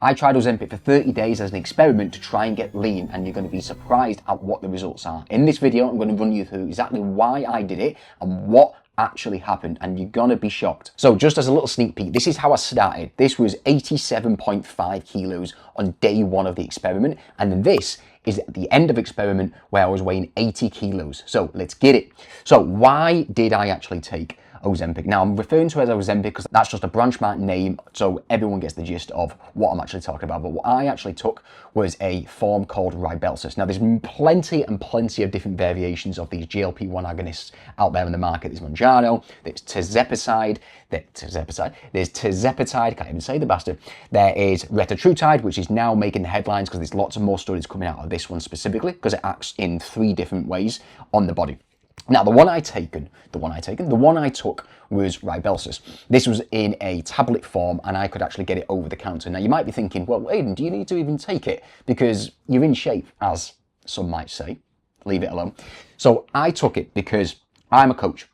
I tried Ozempic for 30 days as an experiment to try and get lean, and you're going to be surprised at what the results are. In this video, I'm going to run you through exactly why I did it and what actually happened, and you're going to be shocked. So just as a little sneak peek, this is how I started. This was 87.5 kilos on day one of the experiment, and then this is at the end of experiment where I was weighing 80 kilos. So let's get it. So why did I actually take Ozempic? Now I'm referring to it as Ozempic because that's just a branch mark name, so everyone gets the gist of what I'm actually talking about. But what I actually took was a form called Rybelsus. Now there's plenty of different variations of these GLP-1 agonists out there in the market. There's Mounjaro, there's tirzepatide, there's tirzepatide, can't even say the bastard. There is retatrutide, which is now making the headlines because there's lots of more studies coming out of this one specifically because it acts in 3 different ways on the body. Now, the one I took was Rybelsus. This was in a tablet form, and I could actually get it over the counter. Now, you might be thinking, well, Aidan, do you need to even take it? Because you're in shape, as some might say. Leave it alone. So I took it because I'm a coach.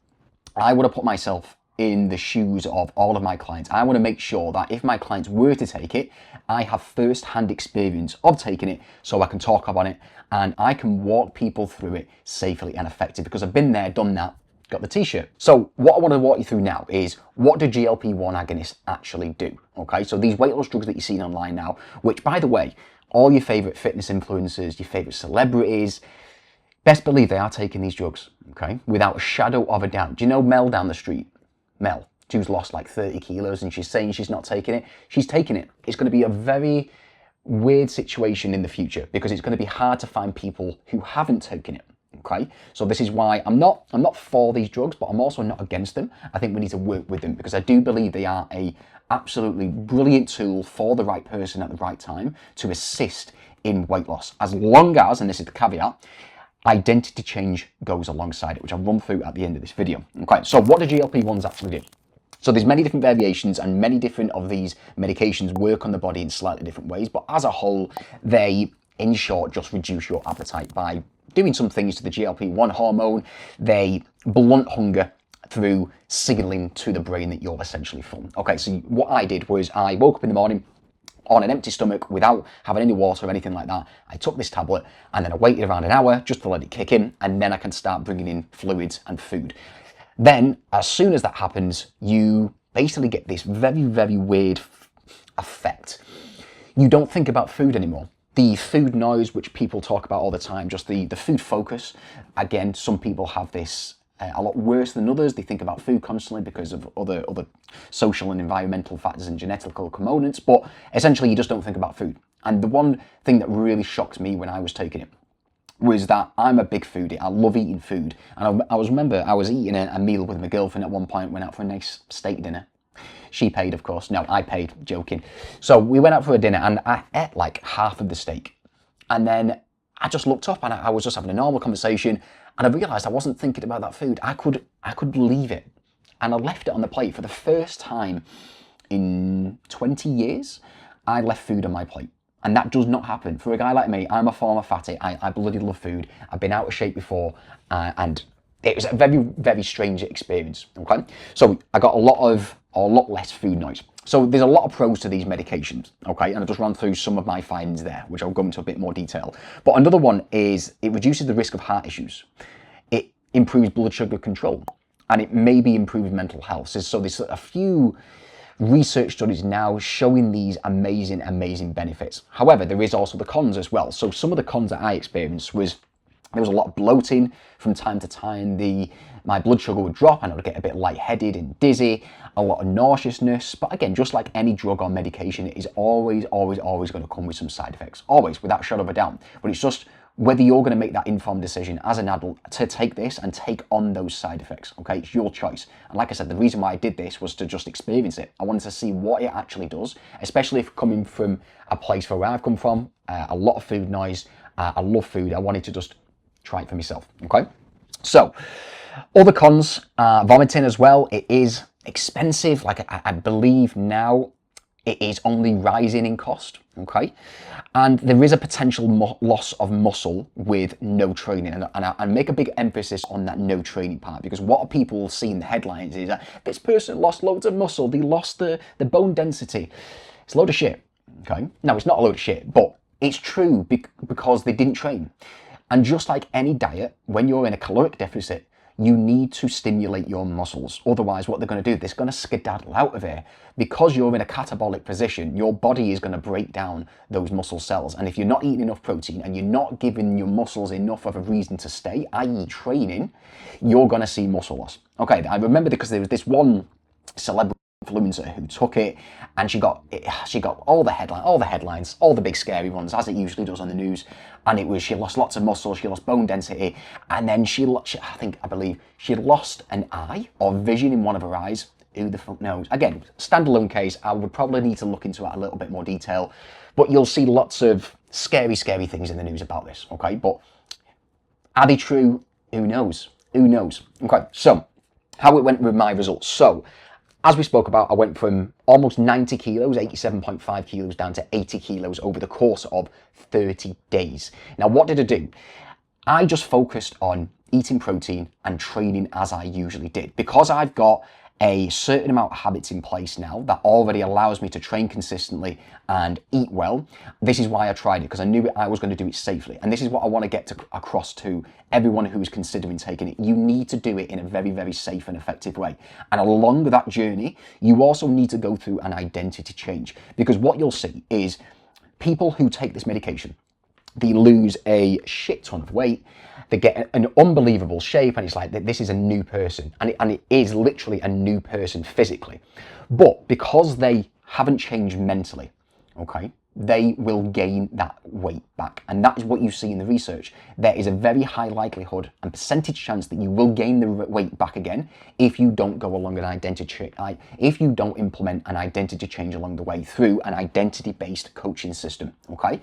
I want to put myself in the shoes of all of my clients. I want to make sure that if my clients were to take it, I have first-hand experience of taking it so I can talk about it and I can walk people through it safely and effectively because I've been there, done that, got the t-shirt. So what I want to walk you through now is what do GLP-1 agonists actually do? Okay, so these weight loss drugs that you're seeing online now, which by the way, all your favorite fitness influencers, your favorite celebrities, best believe they are taking these drugs, okay, without a shadow of a doubt. Do you know Mel down the street? Mel, who's lost like 30 kilos and she's saying she's not taking it. She's taking it. It's going to be a very weird situation in the future because it's going to be hard to find people who haven't taken it. Okay, so this is why I'm not for these drugs, but I'm also not against them. I think we need to work with them because I do believe they are a absolutely brilliant tool for the right person at the right time to assist in weight loss, as long as, and this is the caveat, identity change goes alongside it, which I'll run through at the end of this video. Okay, so what do GLP-1s actually do? So there's many different variations and many different of these medications work on the body in slightly different ways, but as a whole, they, in short, just reduce your appetite by doing some things to the GLP-1 hormone. They blunt hunger through signaling to the brain that you're essentially full. Okay, so what I did was I woke up in the morning on an empty stomach without having any water or anything like that. I took this tablet and then I waited around an hour just to let it kick in, and then I can start bringing in fluids and food. Then as soon as that happens, you basically get this very, very weird effect. You don't think about food anymore. The food noise, which people talk about all the time, just the food focus. Again, some people have this a lot worse than others. They think about food constantly because of other social and environmental factors and genetical components, but essentially you just don't think about food. And the one thing that really shocked me when I was taking it was that I'm a big foodie. I love eating food. And I was eating a meal with my girlfriend at one point, went out for a nice steak dinner. She paid, of course. No, I paid, joking. So we went out for a dinner and I ate like half of the steak. And then I just looked up and I was just having a normal conversation and I realized I wasn't thinking about that food. I could leave it. And I left it on the plate for the first time in 20 years. I left food on my plate. And that does not happen. For a guy like me, I'm a former fatty. I bloody love food. I've been out of shape before and it was a very, very strange experience, okay? So I got a lot less food noise. So there's a lot of pros to these medications, okay? And I've just run through some of my findings there, which I'll go into a bit more detail. But another one is it reduces the risk of heart issues. It improves blood sugar control, and it maybe improves mental health. So there's a few research studies now showing these amazing, amazing benefits. However, there is also the cons as well. So some of the cons that I experienced was there was a lot of bloating from time to time. My blood sugar would drop and I would get a bit lightheaded and dizzy, a lot of nauseousness. But again, just like any drug or medication, it is always going to come with some side effects. Always, without a shadow of a doubt. But it's just whether you're going to make that informed decision as an adult to take this and take on those side effects, okay? It's your choice. And like I said, the reason why I did this was to just experience it. I wanted to see what it actually does, especially if coming from a place where I've come from, a lot of food noise, I love food. I wanted to just try it for myself, okay? So, other cons, vomiting as well. It is expensive. Like I believe now it is only rising in cost, okay? And there is a potential loss of muscle with no training. And I make a big emphasis on that no training part because what people see in the headlines is that this person lost loads of muscle, they lost the bone density. It's a load of shit. Okay, now it's not a load of shit, but it's true because they didn't train. And just like any diet, when you're in a caloric deficit, you need to stimulate your muscles. Otherwise, what they're going to do, they're going to skedaddle out of here. Because you're in a catabolic position, your body is going to break down those muscle cells. And if you're not eating enough protein and you're not giving your muscles enough of a reason to stay, i.e. training, you're going to see muscle loss. Okay, I remember because there was this one celebrity influencer who took it, and she got all the headlines, all the big scary ones, as it usually does on the news. And it was, she lost lots of muscle, she lost bone density, and then I believe she lost an eye or vision in one of her eyes. Who the fuck knows? Again, standalone case. I would probably need to look into it a little bit more detail, but you'll see lots of scary things in the news about this. Okay, but are they true? Who knows? Who knows? Okay, so how it went with my results. So, as we spoke about, I went from almost 90 kilos, 87.5 kilos, down to 80 kilos over the course of 30 days. Now, what did I do? I just focused on eating protein and training as I usually did. Because I've got a certain amount of habits in place now that already allows me to train consistently and eat well. This is why I tried it, because I knew I was going to do it safely. And this is what I want to get across to everyone who is considering taking it. You need to do it in a very safe and effective way. And along that journey, you also need to go through an identity change, because what you'll see is people who take this medication, they lose a shit ton of weight, they get an unbelievable shape, and it's like, this is a new person. And it is literally a new person physically. But because they haven't changed mentally, okay, they will gain that weight back. And that is what you see in the research. There is a very high likelihood and percentage chance that you will gain the weight back again if you don't go along an identity, if you don't implement an identity change along the way through an identity-based coaching system, okay?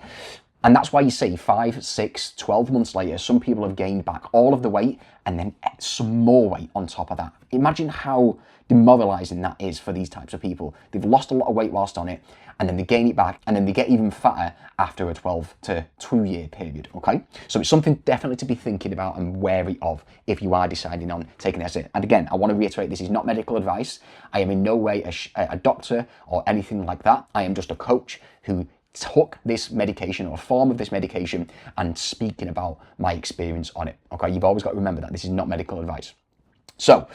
And that's why you see 5, 6, 12 months later, some people have gained back all of the weight and then some more weight on top of that. Imagine how demoralizing that is for these types of people. They've lost a lot of weight whilst on it, and then they gain it back, and then they get even fatter after a 12 to 2 year period, okay? So it's something definitely to be thinking about and wary of if you are deciding on taking it. And again, I want to reiterate, this is not medical advice. I am in no way a doctor or anything like that. I am just a coach who took this medication or a form of this medication and speaking about my experience on it. Okay, you've always got to remember that this is not medical advice. So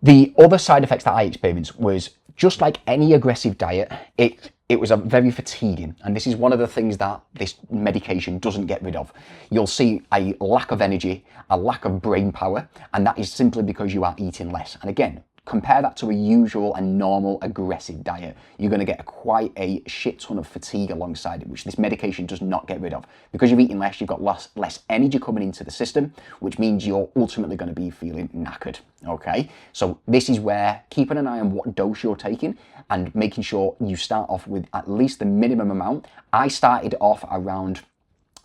the other side effects that I experienced was just like any aggressive diet, it was a very fatiguing, and this is one of the things that this medication doesn't get rid of. You'll see a lack of energy, a lack of brain power, and that is simply because you are eating less. And again, compare that to a usual and normal aggressive diet. You're going to get quite a shit ton of fatigue alongside it, which this medication does not get rid of. Because you're eating less, you've got less energy coming into the system, which means you're ultimately going to be feeling knackered. Okay, so this is where keeping an eye on what dose you're taking and making sure you start off with at least the minimum amount. I started off around,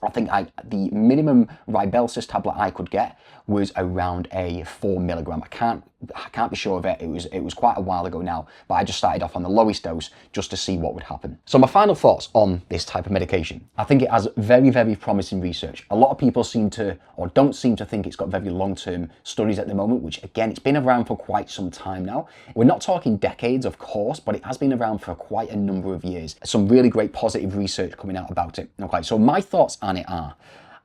I think the minimum Rybelsus tablet I could get was around a 4 milligram. I can't be sure of it. It was quite a while ago now, but I just started off on the lowest dose just to see what would happen. So my final thoughts on this type of medication. I think it has very promising research. A lot of people seem to, or don't seem to think it's got very long-term studies at the moment, which again, it's been around for quite some time now. We're not talking decades, of course, but it has been around for quite a number of years. Some really great positive research coming out about it. Okay, so my thoughts on it are,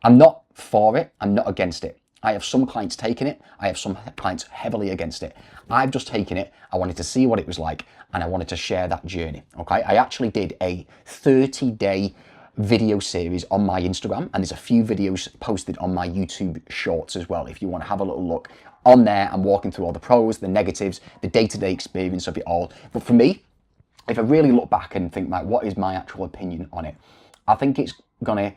I'm not for it, I'm not against it. I have some clients taking it, I have some clients heavily against it. I've just taken it, I wanted to see what it was like, and I wanted to share that journey, okay? I actually did a 30-day video series on my Instagram, and there's a few videos posted on my YouTube shorts as well, if you want to have a little look. On there, I'm walking through all the pros, the negatives, the day-to-day experience of it all. But for me, if I really look back and think, like, what is my actual opinion on it? I think it's gonna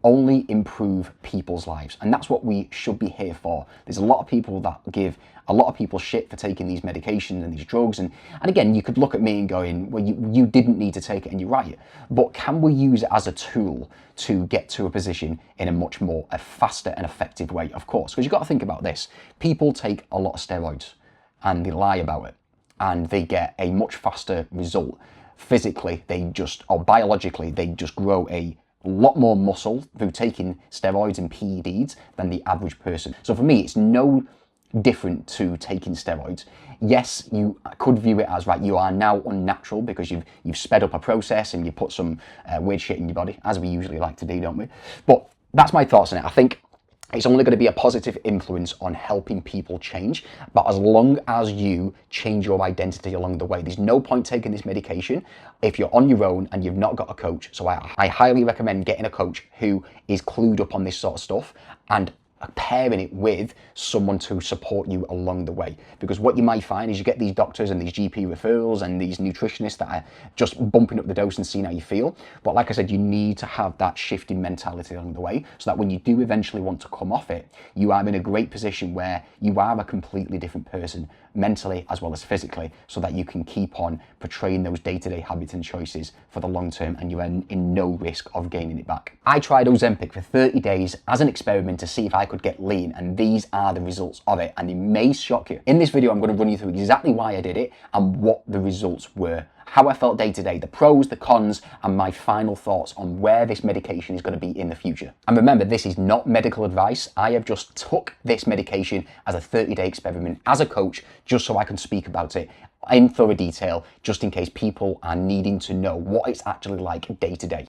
only improve people's lives, and that's what we should be here for. There's a lot of people that give a lot of people shit for taking these medications and these drugs, and again, you could look at me and going, well, you didn't need to take it, and you're right, but can we use it as a tool to get to a position in a much more faster and effective way? Of course, because you've got to think about this. People take a lot of steroids and they lie about it, and they get a much faster result. Physically, or biologically, they just grow a lot more muscle through taking steroids and PEDs than the average person. So for me, it's no different to taking steroids. Yes, you could view it as, right, you are now unnatural because you've sped up a process and you put some weird shit in your body, as we usually like to do, don't we? But that's my thoughts on it. I think it's only going to be a positive influence on helping people change, but as long as you change your identity along the way, there's no point taking this medication if you're on your own and you've not got a coach. So I highly recommend getting a coach who is clued up on this sort of stuff and pairing it with someone to support you along the way. Because what you might find is you get these doctors and these GP referrals and these nutritionists that are just bumping up the dose and seeing how you feel. But like I said, you need to have that shifting mentality along the way so that when you do eventually want to come off it, you are in a great position where you are a completely different person, mentally as well as physically, so that you can keep on portraying those day-to-day habits and choices for the long term, and you're in no risk of gaining it back. I tried Ozempic for 30 days as an experiment to see if I could get lean, and these are the results of it, and they may shock you. In this video, I'm going to run you through exactly why I did it and what the results were, how I felt day to day, the pros, the cons, and my final thoughts on where this medication is going to be in the future. And remember, this is not medical advice. I have just took this medication as a 30-day experiment as a coach, just so I can speak about it in thorough detail, just in case people are needing to know what it's actually like day to day.